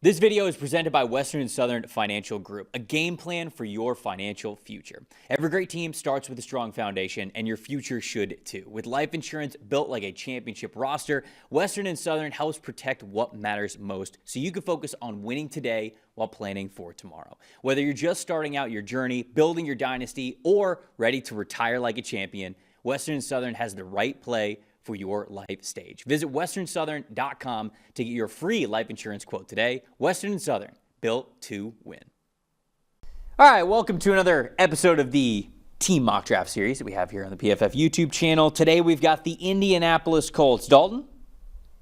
This video is presented by Western and Southern Financial Group, a game plan for your financial future. Every great team starts with a strong foundation, and your future should too. With life insurance built like a championship roster, Western and Southern helps protect what matters most so you can focus on winning today while planning for tomorrow. Whether you're just starting out your journey, building your dynasty, or ready to retire like a champion, Western and Southern has the right play for your life stage. Visit westernsouthern.com to get your free life insurance quote today. Western and Southern, built to win. All right, welcome to another episode of the Team Mock Draft series that we have here on the PFF YouTube channel. Today we've got the Indianapolis Colts. Dalton,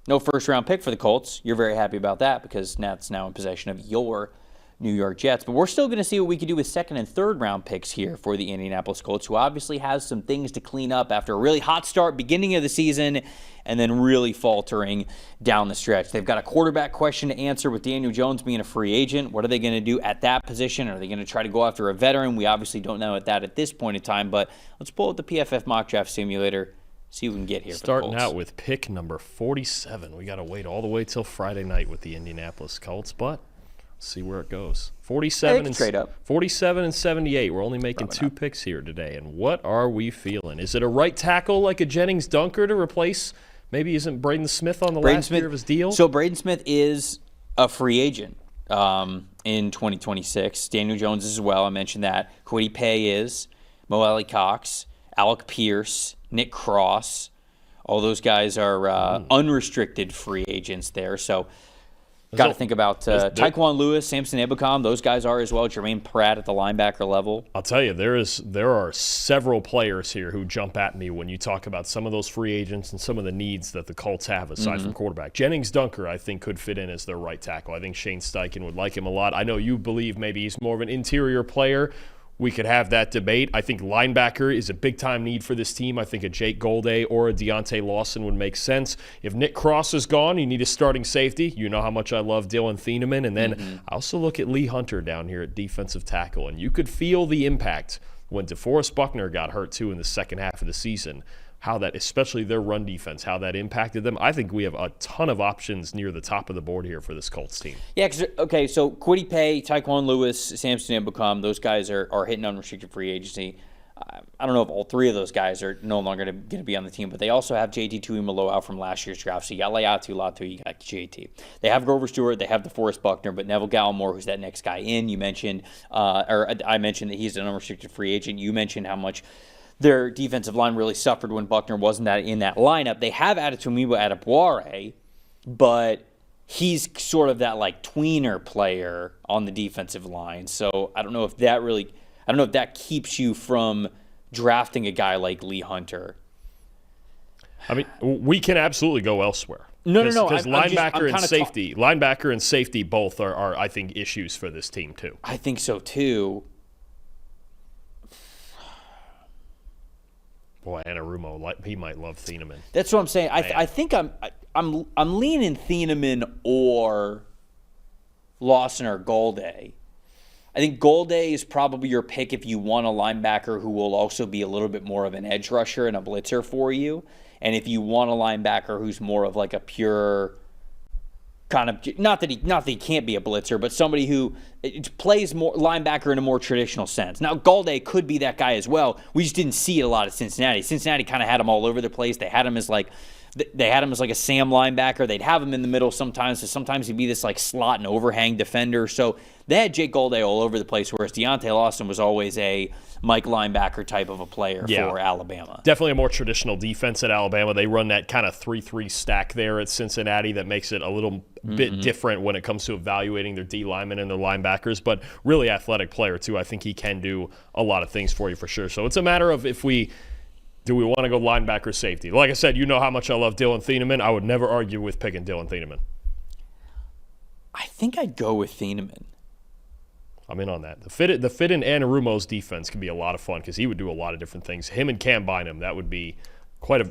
no first-round pick for the Colts. You're very happy about that because that's now in possession of your New York Jets. But we're still going to see what we can do with second and third round picks here for the Indianapolis Colts, who obviously has some things to clean up after a really hot start beginning of the season and then really faltering down the stretch. They've got a quarterback question to answer with Daniel Jones being a free agent. What are they going to do at that position? Are they going to try to go after a veteran? We obviously don't know at this point in time, but let's pull up the PFF mock draft simulator, see what we can get here. Starting out with pick number 47. We got to wait all the way till Friday night with the Indianapolis Colts, but see where it goes. 47 and 78. We're only making two picks here today. And what are we feeling? Is it a right tackle like a Jennings Dunker to replace? Maybe isn't Braden Smith on the last year of his deal? So Braden Smith is a free agent in 2026. Daniel Jones as well. I mentioned that. Kwity Paye is. Mo Alley Cox, Alec Pierce, Nick Cross. All those guys are unrestricted free agents there. So got to think about Tyquan Lewis, Samson Ebukam. Those guys are as well. Jermaine Pratt at the linebacker level. I'll tell you, there are several players here who jump at me when you talk about some of those free agents and some of the needs that the Colts have aside from quarterback. Jennings Dunker, I think, could fit in as their right tackle. I think Shane Steichen would like him a lot. I know you believe maybe he's more of an interior player. We could have that debate. I think linebacker is a big-time need for this team. I think a Jake Golday or a Deontay Lawson would make sense. If Nick Cross is gone, you need a starting safety. You know how much I love Dylan Thieneman. And then I also look at Lee Hunter down here at defensive tackle. And you could feel the impact when DeForest Buckner got hurt, too, in the second half of the season. How that, especially their run defense, how that impacted them. I think we have a ton of options near the top of the board here for this Colts team. Yeah, okay, so Kwity Paye, Tyquan Lewis, Samson Ebukam, those guys are hitting unrestricted free agency. I don't know if all three of those guys are no longer going to be on the team, but they also have JT Tuimoloau from last year's draft. So you got Laiatu Latu, you got JT. They have Grover Stewart, they have DeForest Buckner, but Neville Gallimore, who's that next guy in, you mentioned, or I mentioned that he's an unrestricted free agent. You mentioned how much their defensive line really suffered when Buckner wasn't in that lineup. They have added Tumiwa Adebawore, but he's sort of that like tweener player on the defensive line. So I don't know if that keeps you from drafting a guy like Lee Hunter. I mean, we can absolutely go elsewhere. No. Because linebacker and safety both are, I think, issues for this team too. I think so too. Boy, Anarumo, he might love Thieneman. That's what I'm saying. I think I'm leaning Thieneman or Lawson or Golday. I think Golday is probably your pick if you want a linebacker who will also be a little bit more of an edge rusher and a blitzer for you. And if you want a linebacker who's more of like a pure kind of, not that he can't be a blitzer, but somebody who plays more linebacker in a more traditional sense. Now, Golday could be that guy as well. We just didn't see it a lot at Cincinnati. Cincinnati kind of had him all over the place. They had him as like a Sam linebacker. They'd have him in the middle sometimes. So sometimes he'd be this like slot and overhang defender. So they had Jake Golday all over the place, whereas Deontay Lawson was always a Mike linebacker type of a player for Alabama. Definitely a more traditional defense at Alabama. They run that kind of 3-3 stack there at Cincinnati that makes it a little bit different when it comes to evaluating their D linemen and their linebackers, but really athletic player too. I think he can do a lot of things for you for sure. So it's a matter of do we want to go linebacker safety? Like I said, you know how much I love Dylan Thieneman. I would never argue with picking Dylan Thieneman. I think I'd go with Thieneman. I'm in on that. The fit in Anarumo's defense can be a lot of fun because he would do a lot of different things. Him and Cam Bynum, that would be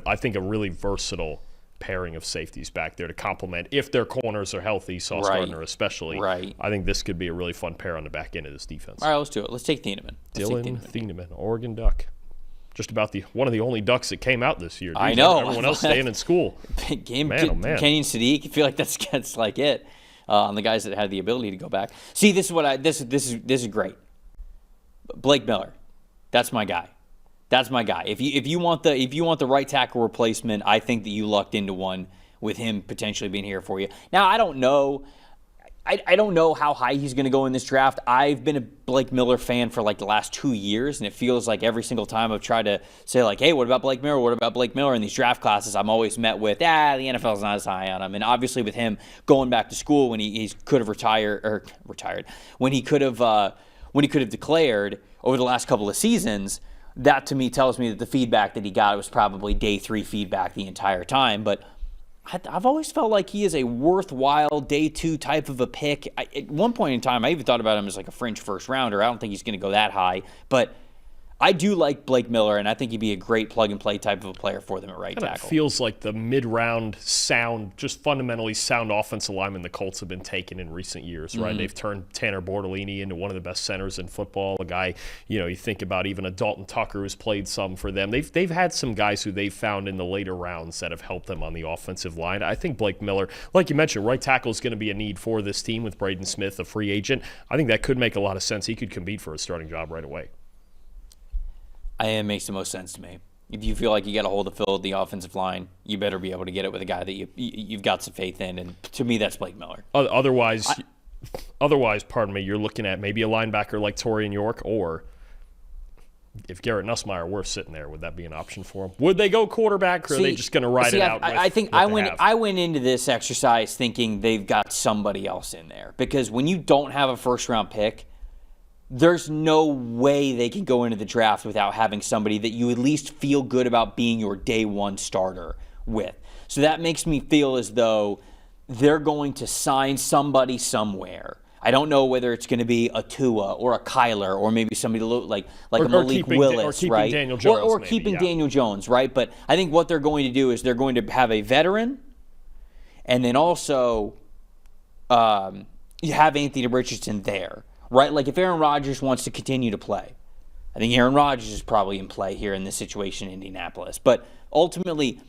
I think a really versatile pairing of safeties back there to complement if their corners are healthy, Sauce Gardner especially. Right. I think this could be a really fun pair on the back end of this defense. All right, let's do it. Let's take Thieneman. Dylan Thieneman, Oregon Duck. Just about one of the only Ducks that came out this year. I know. Everyone else staying in school. Big game. Man, oh man. Kenyon Sadiq, I feel like that's like it. on the guys that had the ability to go back. See, this is great. Blake Miller, that's my guy. That's my guy. If you want the right tackle replacement, I think that you lucked into one with him potentially being here for you. Now, I don't know. I don't know how high he's going to go in this draft. I've been a Blake Miller fan for like the last 2 years, and it feels like every single time I've tried to say like, hey, what about Blake Miller? What about Blake Miller in these draft classes? I'm always met with, the NFL's not as high on him. And obviously with him going back to school when he could have retired, when he could have declared over the last couple of seasons, that to me tells me that the feedback that he got was probably day 3 feedback the entire time. But I've always felt like he is a worthwhile day 2 type of a pick. At one point in time, I even thought about him as like a fringe first rounder. I don't think he's going to go that high, but I do like Blake Miller, and I think he'd be a great plug-and-play type of a player for them at right tackle. It feels like the mid-round sound, just fundamentally sound offensive lineman the Colts have been taking in recent years, right? Mm-hmm. They've turned Tanner Bortolini into one of the best centers in football. A guy, you think about even a Dalton Tucker who's played some for them. They've had some guys who they've found in the later rounds that have helped them on the offensive line. I think Blake Miller, like you mentioned, right tackle is going to be a need for this team with Braden Smith, a free agent. I think that could make a lot of sense. He could compete for a starting job right away. It makes the most sense to me. If you feel like you got a hold to fill the offensive line, you better be able to get it with a guy that you've got some faith in. And to me, that's Blake Miller. Otherwise, pardon me, you're looking at maybe a linebacker like Torian York, or if Garrett Nussmeier were sitting there, would that be an option for him? Would they go quarterback, or are they just going to ride it out? I went into this exercise thinking they've got somebody else in there, because when you don't have a first-round pick, there's no way they can go into the draft without having somebody that you at least feel good about being your day 1 starter with. So that makes me feel as though they're going to sign somebody somewhere. I don't know whether it's going to be a Tua or a Kyler or maybe somebody like a Malik Willis, right? Daniel Jones, or keeping Daniel Jones, right? But I think what they're going to do is they're going to have a veteran, and then also you have Anthony Richardson there. Right, like if Aaron Rodgers wants to continue to play, I think Aaron Rodgers is probably in play here in this situation in Indianapolis. But ultimately,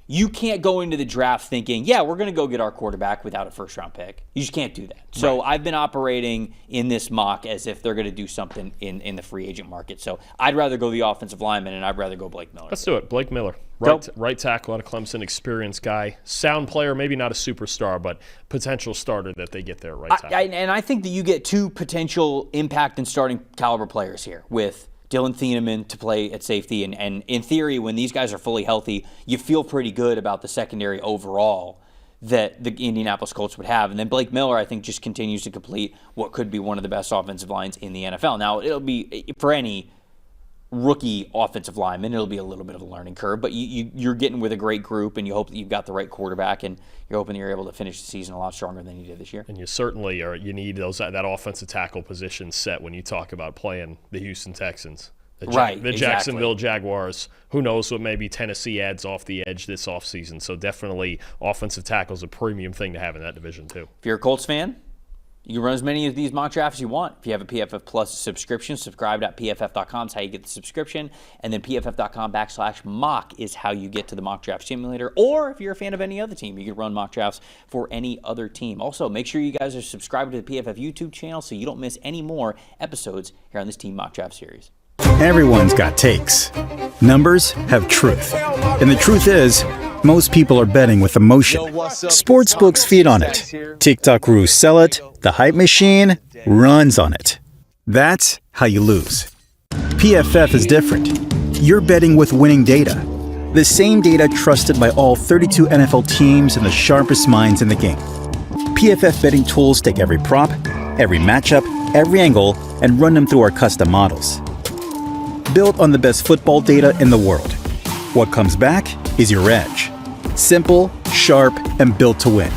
you can't go into the draft thinking, we're going to go get our quarterback without a first-round pick. You just can't do that. So I've been operating in this mock as if they're going to do something in the free agent market. So I'd rather go the offensive lineman, and I'd rather go Blake Miller. Let's do it. Blake Miller. Right tackle out of Clemson, experienced guy. Sound player, maybe not a superstar, but potential starter that they get there right tackle. And I think that you get 2 potential impact and starting caliber players here with Dylan Thieneman to play at safety. And in theory, when these guys are fully healthy, you feel pretty good about the secondary overall that the Indianapolis Colts would have. And then Blake Miller, I think, just continues to complete what could be one of the best offensive lines in the NFL. Now, it'll be, for any rookie offensive lineman, it'll be a little bit of a learning curve, but you're getting with a great group, and you hope that you've got the right quarterback, and you're hoping you're able to finish the season a lot stronger than you did this year. And you certainly are. You need that offensive tackle position set when you talk about playing the Houston Texans. The Jacksonville Jaguars. Who knows what maybe Tennessee adds off the edge this offseason. So definitely offensive tackle is a premium thing to have in that division too. If you're a Colts fan, you can run as many of these mock drafts as you want. If you have a PFF Plus subscription, subscribe.pff.com is how you get the subscription. And then pff.com/mock is how you get to the mock draft simulator. Or if you're a fan of any other team, you can run mock drafts for any other team. Also, make sure you guys are subscribed to the PFF YouTube channel so you don't miss any more episodes here on this Team Mock Draft series. Everyone's got takes. Numbers have truth. And the truth is, most people are betting with emotion. Sportsbooks feed on it. TikTok gurus sell it. The hype machine runs on it. That's how you lose. PFF is different. You're betting with winning data. The same data trusted by all 32 NFL teams and the sharpest minds in the game. PFF betting tools take every prop, every matchup, every angle, and run them through our custom models. Built on the best football data in the world. What comes back is your edge. Simple, sharp, and built to win.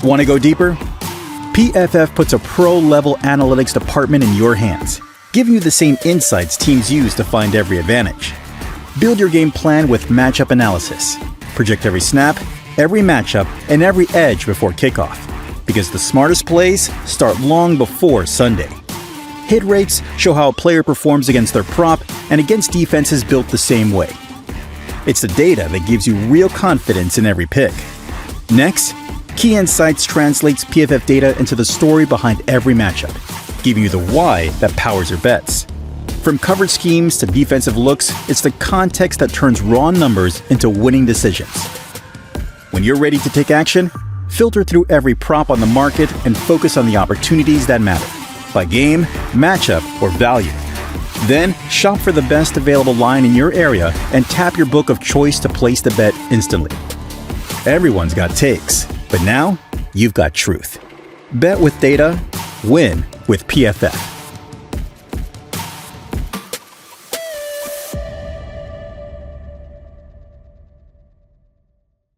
Want to go deeper? PFF puts a pro-level analytics department in your hands, giving you the same insights teams use to find every advantage. Build your game plan with matchup analysis. Project every snap, every matchup, and every edge before kickoff. Because the smartest plays start long before Sunday. Hit rates show how a player performs against their prop and against defenses built the same way. It's the data that gives you real confidence in every pick. Next, Key Insights translates PFF data into the story behind every matchup, giving you the why that powers your bets. From coverage schemes to defensive looks, it's the context that turns raw numbers into winning decisions. When you're ready to take action, filter through every prop on the market and focus on the opportunities that matter, by game, matchup, or value. Then, shop for the best available line in your area and tap your book of choice to place the bet instantly. Everyone's got takes, but now you've got truth. Bet with data, win with PFF.